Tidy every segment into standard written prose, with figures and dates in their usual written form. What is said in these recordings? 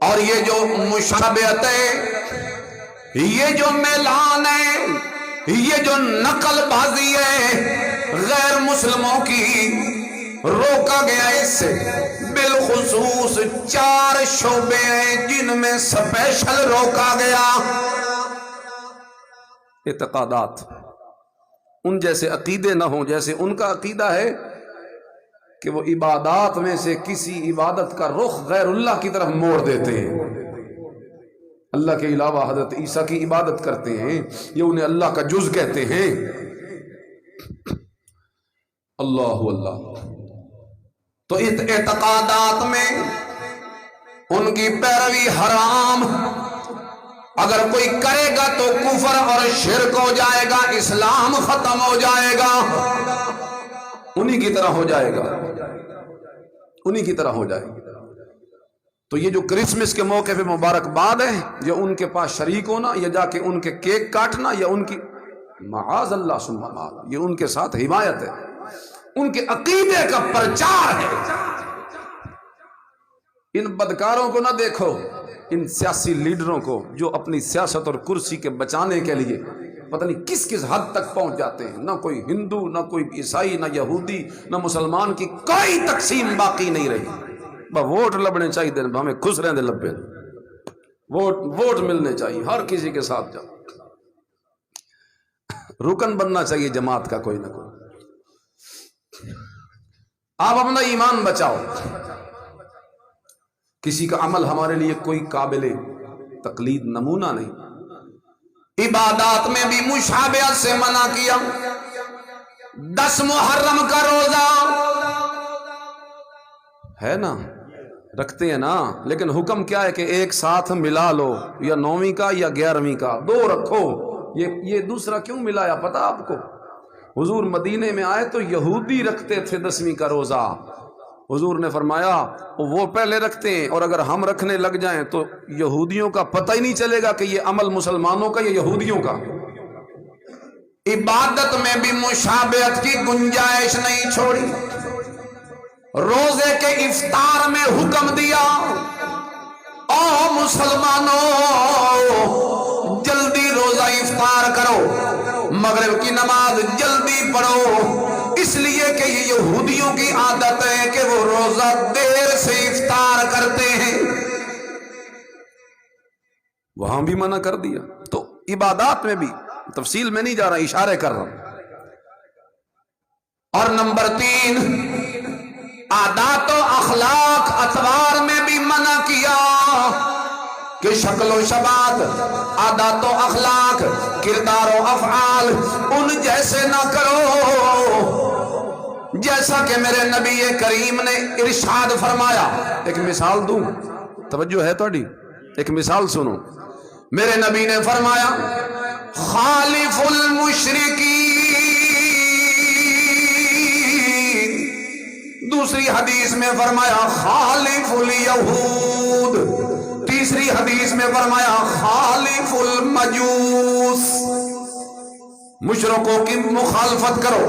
اور یہ جو مشابہت ہے، یہ جو میلان ہے، یہ جو نقل بازی ہے غیر مسلموں کی، روکا گیا اس سے بالخصوص 4 شعبے ہیں جن میں سپیشل روکا گیا۔ اعتقادات، ان جیسے عقیدے نہ ہوں جیسے ان کا عقیدہ ہے کہ وہ عبادات میں سے کسی عبادت کا رخ غیر اللہ کی طرف موڑ دیتے ہیں، اللہ کے علاوہ حضرت عیسیٰ کی عبادت کرتے ہیں، یہ انہیں اللہ کا جز کہتے ہیں۔ اللہ اللہ، تو اعتقادات میں ان کی پیروی حرام، اگر کوئی کرے گا تو کفر اور شرک ہو جائے گا، اسلام ختم ہو جائے گا، انہی کی طرح ہو جائے گا، انہی کی طرح ہو جائے گا۔ تو یہ جو کرسمس کے موقع پہ مبارکباد ہے، یا ان کے پاس شریک ہونا، یا جا کے ان کے کیک کاٹنا، یا ان کی معاذ اللہ ثم معاذ، یہ ان کے ساتھ حمایت ہے، ان کے عقیدے کا پرچار ہے۔ ان بدکاروں کو نہ دیکھو، ان سیاسی لیڈروں کو جو اپنی سیاست اور کرسی کے بچانے کے لیے پتہ نہیں کس کس حد تک پہنچ جاتے ہیں، نہ کوئی ہندو، نہ کوئی عیسائی، نہ یہودی، نہ مسلمان کی کوئی تقسیم باقی نہیں رہی، بس ووٹ لبنے چاہیے، ہمیں خوش رہنے لبے، ووٹ ملنے چاہیے، ہر کسی کے ساتھ جاؤ، رکن بننا چاہیے جماعت کا کوئی نہ کوئی۔ آپ اپنا ایمان بچاؤ، کسی کا عمل ہمارے لیے کوئی قابل تقلید نمونہ نہیں۔ عبادات میں بھی مشابہت سے منع کیا۔ 10 محرم کا روزہ ہے نا، رکھتے ہیں نا، لیکن حکم کیا ہے کہ ایک ساتھ ملا لو، یا 9ویں کا یا 11ویں کا، 2 رکھو۔ یہ دوسرا کیوں ملایا پتہ آپ کو؟ حضور مدینے میں آئے تو یہودی رکھتے تھے 10ویں کا روزہ، حضور نے فرمایا وہ پہلے رکھتے ہیں، اور اگر ہم رکھنے لگ جائیں تو یہودیوں کا پتہ ہی نہیں چلے گا کہ یہ عمل مسلمانوں کا یا یہودیوں کا۔ عبادت میں بھی مشابہت کی گنجائش نہیں چھوڑی۔ روزے کے افطار میں حکم دیا، او مسلمانوں جلدی روزہ افطار کرو، مغرب کی نماز جلدی پڑھو، اس لیے کہ یہ یہودیوں کی عادت ہے کہ وہ روزہ دیر سے افطار کرتے ہیں، وہاں بھی منع کر دیا۔ تو عبادات میں بھی، تفصیل میں نہیں جا رہا، اشارے کر رہا ہوں۔ اور نمبر 3، عادات و اخلاق اطوار میں بھی منع کیا کہ شکل و شباب، عادات و اخلاق، کردار و افعال ان جیسے نہ کرو جیسا کہ میرے نبی کریم نے ارشاد فرمایا۔ ایک مثال دوں، توجہ ہے تھوڑی، ایک مثال سنو۔ میرے نبی نے فرمایا خالف المشرکین، دوسری حدیث میں فرمایا خالف الیہود، تیسری حدیث میں فرمایا خالف المجوس۔ مشرکوں کی مخالفت کرو،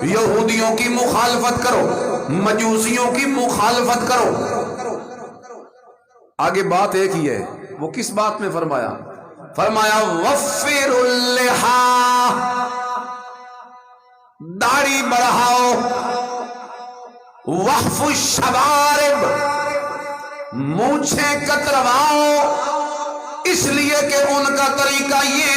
یہودیوں کی مخالفت کرو، مجوسیوں کی مخالفت کرو۔ آگے بات ایک ہی ہے، وہ کس بات میں فرمایا؟ فرمایا وفر اللحا، داڑھی بڑھاؤ، وحف الشوارب، مونچھیں کترواؤ، اس لیے کہ ان کا طریقہ یہ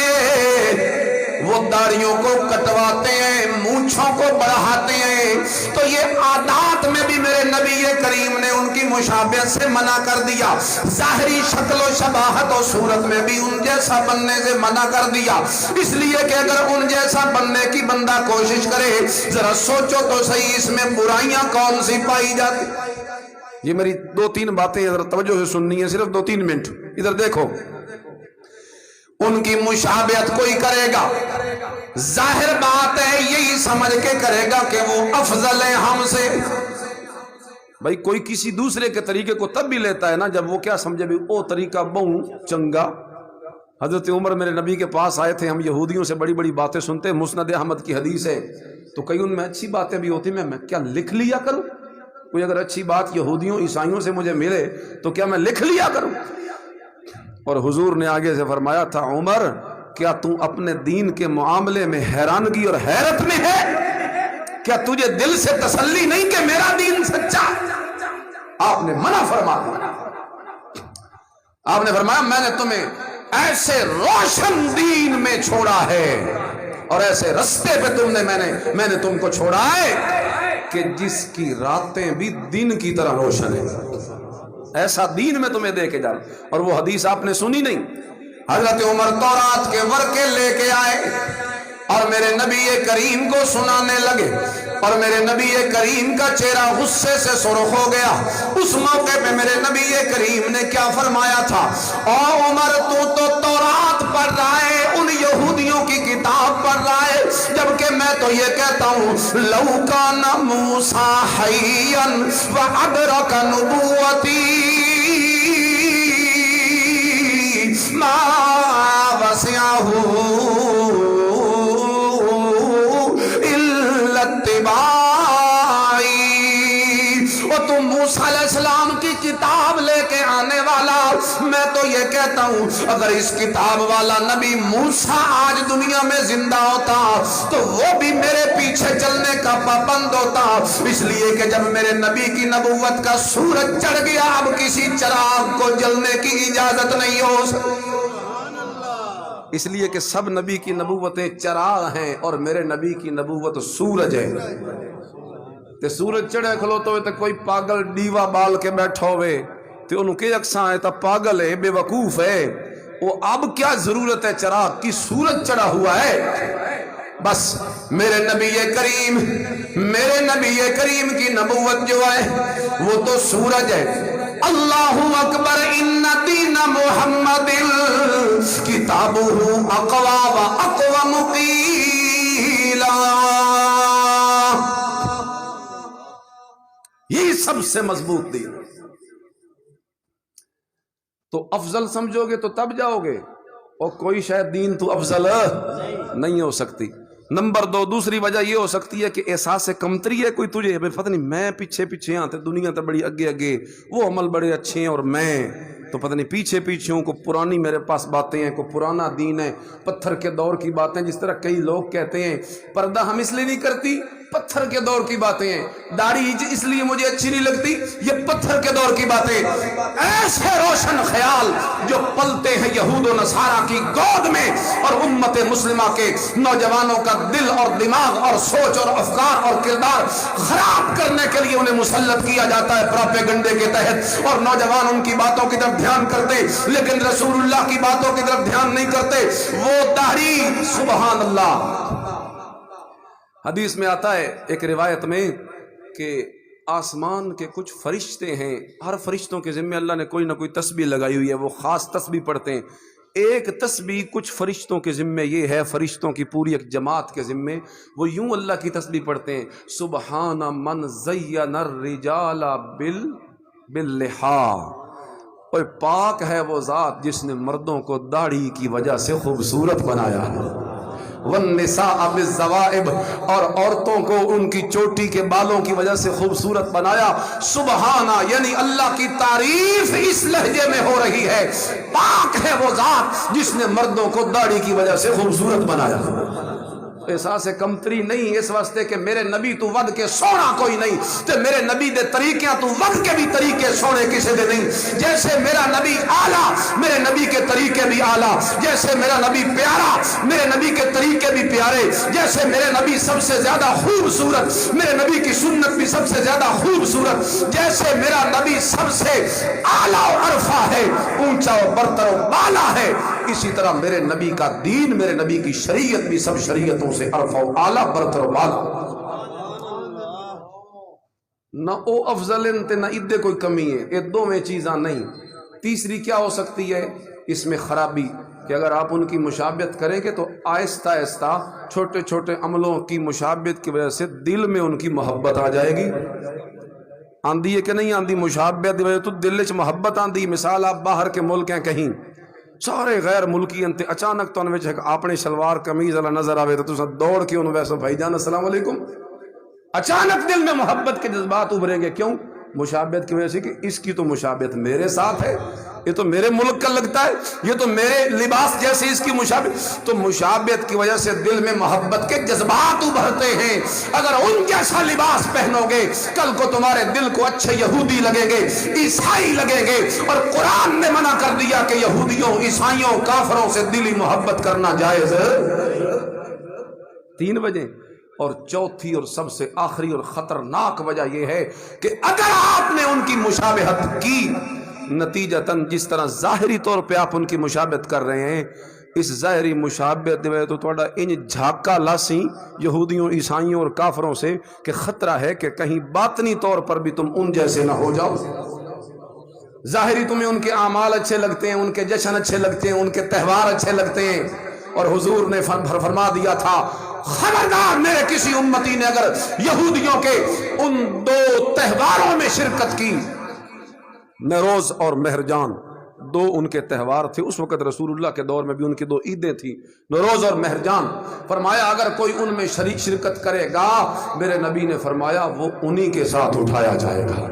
وہ داڑھیوں کو کٹواتے ہیں، مونچھوں کو بڑھاتے ہیں۔ تو یہ عادات میں بھی میرے نبی کریم نے ان کی مشابہت سے منع کر دیا، ظاہری شکل و شباہت و صورت میں بھی ان جیسا بننے سے منع کر دیا، اس لیے کہ اگر ان جیسا بننے کی بندہ کوشش کرے، ذرا سوچو تو صحیح اس میں برائیاں کون سی پائی جاتی۔ یہ میری 2-3 باتیں ذرا توجہ سے سننی ہے، صرف 2-3 منٹ، ادھر دیکھو۔ ان کی مشابہت کوئی کرے گا، ظاہر بات ہے یہی سمجھ کے کرے گا کہ وہ افضل ہے ہم سے۔ بھائی کوئی کسی دوسرے کے طریقے کو تب بھی لیتا ہے نا جب وہ کیا سمجھے بھی او طریقہ بہوں چنگا۔ حضرت عمر میرے نبی کے پاس آئے تھے، ہم یہودیوں سے بڑی بڑی باتیں سنتے، مسند احمد کی حدیث ہے، تو کئی ان میں اچھی باتیں بھی ہوتی، میں کیا لکھ لیا کروں؟ کوئی اگر اچھی بات یہودیوں عیسائیوں سے مجھے ملے تو کیا میں لکھ لیا کروں؟ اور حضور نے آگے سے فرمایا تھا عمر کیا تو اپنے دین کے معاملے میں حیرانگی اور حیرت میں ہے؟ کیا تجھے دل سے تسلی نہیں کہ میرا دین سچا؟ آپ نے منع فرما دیا. آپ نے فرمایا میں نے تمہیں ایسے روشن دین میں چھوڑا ہے اور ایسے رستے پہ میں نے تم کو چھوڑا ہے کہ جس کی راتیں بھی دن کی طرح روشن ہے. ایسا دین میں تمہیں دے کے جا. اور وہ حدیث آپ نے سنی نہیں؟ حضرت عمر تورات کے ورقے لے کے آئے اور میرے نبی کریم کو سنانے لگے اور میرے نبی کریم کا چہرہ غصے سے سرخ ہو گیا. اس موقع پہ میرے نبی کریم نے کیا فرمایا تھا؟ او عمر تو تورات پڑھ رہا ہے، ان یہودیوں کی کتاب پڑھ رہا ہے، جبکہ میں تو یہ کہتا ہوں لو کان موسیٰ حیّا وادرک نبوتی ما وسعہ الا اتباعی. اور تم موسیٰ علیہ السلام کی کتاب لے کے آنے والا، میں تو یہ کہتا ہوں اگر اس کتاب والا نبی موسیٰ آج دنیا میں زندہ ہوتا تو وہ بھی میرے پیچھے چلنے کا پابند ہوتا، اس لیے کہ جب میرے نبی کی نبوت کا سورج چڑھ گیا اب کسی چراغ کو جلنے کی اجازت نہیں ہو سکتی. اس لیے کہ سب نبی کی نبوتیں چراغ ہیں اور میرے نبی کی نبوت سورج ہے. تے سورج چڑھے کھلوتے ہوئے تے کوئی پاگل ڈیوا بال کے بیٹھا ہوئے تے انہوں کے اکساں ہے تا پاگل ہے، بے وقوف ہے. وہ اب کیا ضرورت ہے چراغ کی؟ سورج چڑھا ہوا ہے. بس میرے نبی کریم کی نبوت جو ہے وہ تو سورج ہے. اللہ اکبر ان دین محمد کتابہ اقوی و اقوم قیلا. یہ سب سے مضبوط دین. تو افضل سمجھو گے تو تب جاؤ گے، اور کوئی شاید دین تو افضل نہیں ہو سکتی. نمبر 2 دوسری وجہ یہ ہو سکتی ہے کہ احساس کمتری ہے کوئی تجھے، پتہ نہیں میں پیچھے آتے دنیا تے بڑی اگے وہ عمل بڑے اچھے ہیں اور میں تو پتہ نہیں پیچھے ہوں. کو پرانی میرے پاس باتیں ہیں، کو پرانا دین ہے، پتھر کے دور کی باتیں. جس طرح کئی لوگ کہتے ہیں پردہ ہم اس لیے نہیں کرتی، پتھر کے دور کی باتیں ہیں. داڑھی اس لیے مجھے اچھی نہیں لگتی، یہ پتھر کے دور کی باتیں. ایسے روشن خیال جو پلتے ہیں یہود و نصارہ کی گود میں اور امت مسلمہ کے نوجوانوں کا دل اور دماغ اور سوچ اور افکار اور کردار خراب کرنے کے لیے انہیں مسلط کیا جاتا ہے پروپیگنڈے کے تحت. اور نوجوان ان کی باتوں کی طرف دھیان کرتے لیکن رسول اللہ کی باتوں کی طرف دھیان نہیں کرتے. وہ داڑھی سبحان اللہ. حدیث میں آتا ہے ایک روایت میں کہ آسمان کے کچھ فرشتے ہیں، ہر فرشتوں کے ذمہ اللہ نے کوئی نہ کوئی تسبیح لگائی ہوئی ہے، وہ خاص تسبیح پڑھتے ہیں. ایک تسبیح کچھ فرشتوں کے ذمہ یہ ہے، فرشتوں کی پوری ایک جماعت کے ذمہ وہ یوں اللہ کی تسبیح پڑھتے ہیں سبحان من زین الرجال باللحا. اور پاک ہے وہ ذات جس نے مردوں کو داڑھی کی وجہ سے خوبصورت بنایا ہے، والنساء بالزوائب، اور عورتوں کو ان کی چوٹی کے بالوں کی وجہ سے خوبصورت بنایا. سبحانہ یعنی اللہ کی تعریف اس لہجے میں ہو رہی ہے، پاک ہے وہ ذات جس نے مردوں کو داڑھی کی وجہ سے خوبصورت بنایا. احساس کمتری نہیں اس واسطے کہ میرے نبی تو ود کے سونا کوئی نہیں، تے میرے نبی دے طریقے تو ود کے بھی طریقے سونے کسی دے نہیں. جیسے میرا نبی اعلیٰ میرے نبی کے طریقے بھی اعلیٰ، جیسے میرا نبی پیارا میرے نبی کے طریقے بھی پیارے، جیسے میرے نبی سب سے زیادہ خوبصورت میرے نبی کی سنت بھی سب سے زیادہ خوبصورت، جیسے میرا نبی سب سے اعلیٰ و عرفہ ہے، اونچا و برتر و بالا ہے، اسی طرح میرے نبی کا دین میرے نبی کی شریعت بھی سب شریعتوں سے عرفہ و اعلیٰ برتر و بالا. نہ او افضل تے نہ ادھے کوئی کمی ہے، یہ دو میں چیزاں نہیں. تیسری کیا ہو سکتی ہے اس میں خرابی کہ اگر آپ ان کی مشابہت کریں گے تو آہستہ آہستہ چھوٹے چھوٹے عملوں کی مشابہت کی وجہ سے دل میں ان کی محبت آ جائے گی. آندھی ہے کہ نہیں آندھی مشابہت دی وجہ تو دل چ محبت آندھی. مثال آپ باہر کے ملک ہیں کہیں سارے غیر ملکی انتے اچانک تو انوچ اپنے شلوار قمیض والا نظر آوے تو تسا دوڑ کے انہوں ویسے بھائی جان السلام علیکم، اچانک دل میں محبت کے جذبات ابھریں گے. کیوں؟ مشابہت کی وجہ سے کہ اس کی تو مشابہت میرے ساتھ ہے، یہ تو میرے ملک کا لگتا ہے، یہ تو میرے لباس جیسے اس کی مشابہت، تو مشابہت کی وجہ سے دل میں محبت کے جذبات ابھرتے ہیں۔ اگر ان جیسا لباس پہنو گے کل کو تمہارے دل کو اچھے یہودی لگیں گے، عیسائی لگیں گے، اور قرآن نے منع کر دیا کہ یہودیوں، عیسائیوں، کافروں سے دلی محبت کرنا جائز ہے۔ 3 وجہ، اور چوتھی اور سب سے آخری اور خطرناک وجہ یہ ہے کہ اگر آپ نے ان کی مشابہت کی، نتیجتاً جس طرح ظاہری طور پہ آپ ان کی مشابہت کر رہے ہیں، اس ظاہری مشابہت میں تو تھوڑا ان جھاکا لاسی یہودیوں، عیسائیوں اور کافروں سے کہ خطرہ ہے کہ کہیں باطنی طور پر بھی تم ان جیسے نہ ہو جاؤ۔ ظاہری تمہیں ان کے اعمال اچھے لگتے ہیں، ان کے جشن اچھے لگتے ہیں، ان کے تہوار اچھے لگتے ہیں، اور حضور نے فرما دیا تھا خبردار میرے کسی امتی نے اگر یہودیوں کے ان 2 تہواروں میں شرکت کی، نوروز اور مہرجان، 2 ان کے تہوار تھے اس وقت، رسول اللہ کے دور میں بھی ان کی 2 عیدیں تھیں، نوروز اور مہرجان، فرمایا اگر کوئی ان میں شرکت کرے گا، میرے نبی نے فرمایا وہ انہی کے ساتھ اٹھایا جائے گا۔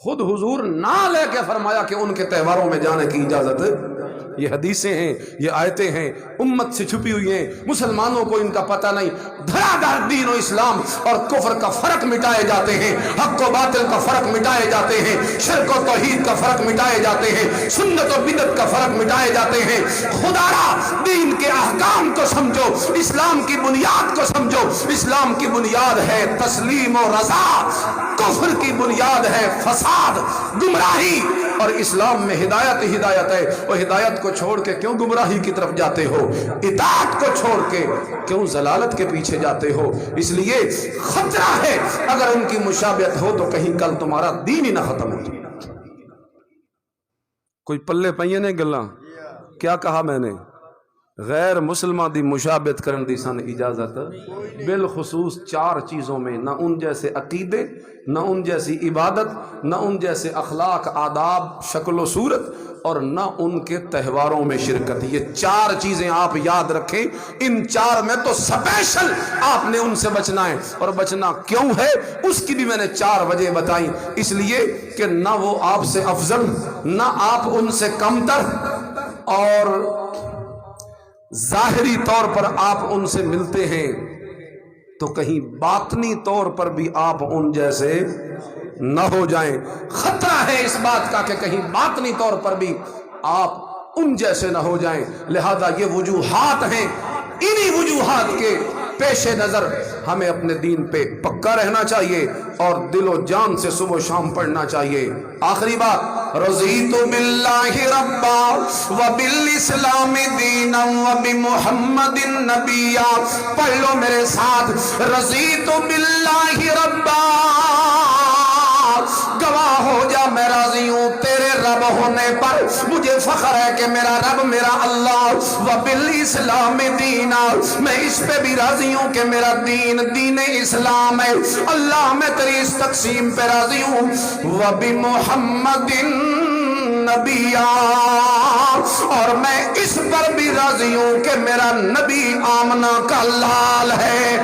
خود حضور نہ لے کے فرمایا کہ ان کے تہواروں میں جانے کی اجازت۔ یہ حدیثیں ہیں، یہ آیتیں ہیں، امت سے چھپی ہوئی ہیں، مسلمانوں کو ان کا پتہ نہیں۔ دھڑا دھڑ دین و اسلام اور کفر کا فرق مٹائے جاتے ہیں، حق و باطل کا فرق مٹائے جاتے ہیں، شرک و توحید کا فرق مٹائے جاتے ہیں، سنت و بدعت کا فرق مٹائے جاتے ہیں۔ خدا را دین کے احکام کو سمجھو، اسلام کی بنیاد کو سمجھو۔ اسلام کی بنیاد ہے تسلیم و رضا، کفر کی بنیاد ہے فساد، گمراہی، اور اسلام میں ہدایت ہی ہدایت ہے۔ وہ ہدایت کو چھوڑ کے کیوں گمراہی کی طرف جاتے ہو؟ اطاعت کو چھوڑ کے کیوں ضلالت کے پیچھے جاتے ہو؟ اس لیے خطرہ ہے اگر ان کی مشابہت ہو تو کہیں کل تمہارا دین ہی نہ ختم ہو جائے۔ کوئی پلے پئیے نے گلاں کیا کہا میں نے؟ غیر مسلمہ دی مشابہت کرن دی سن اجازت، بالخصوص 4 چیزوں میں، نہ ان جیسے عقیدے، نہ ان جیسی عبادت، نہ ان جیسے اخلاق، آداب، شکل و صورت، اور نہ ان کے تہواروں میں شرکت۔ یہ 4 چیزیں آپ یاد رکھیں، ان 4 میں تو سپیشل آپ نے ان سے بچنا ہے، اور بچنا کیوں ہے اس کی بھی میں نے 4 وجہ بتائیں۔ اس لیے کہ نہ وہ آپ سے افضل، نہ آپ ان سے کمتر، اور ظاہری طور پر آپ ان سے ملتے ہیں تو کہیں باطنی طور پر بھی آپ ان جیسے نہ ہو جائیں۔ خطرہ ہے اس بات کا کہ کہیں باطنی طور پر بھی آپ ان جیسے نہ ہو جائیں۔ لہذا یہ وجوہات ہیں، انہی وجوہات کے پیش نظر ہمیں اپنے دین پہ پکا رہنا چاہیے اور دل و جان سے صبح و شام پڑھنا چاہیے۔ آخری بات، رضیت باللہ ربا وبالاسلام دینا وبمحمد نبیا۔ پڑھ لو میرے ساتھ، رضیت باللہ ربا، گواہ ہو جا میں راضی ہوں تیرے رب ہونے پر، مجھے فخر ہے کہ میرا رب میرا اللہ، وبالاسلام دینا، میں اس پہ بھی راضی ہوں کہ میرا دین دین اسلام ہے، اللہ میں تیری اس تقسیم پہ راضی ہوں، وبمحمد نبیا، اور میں اس پر بھی راضی ہوں کہ میرا نبی آمنہ کا لال ہے۔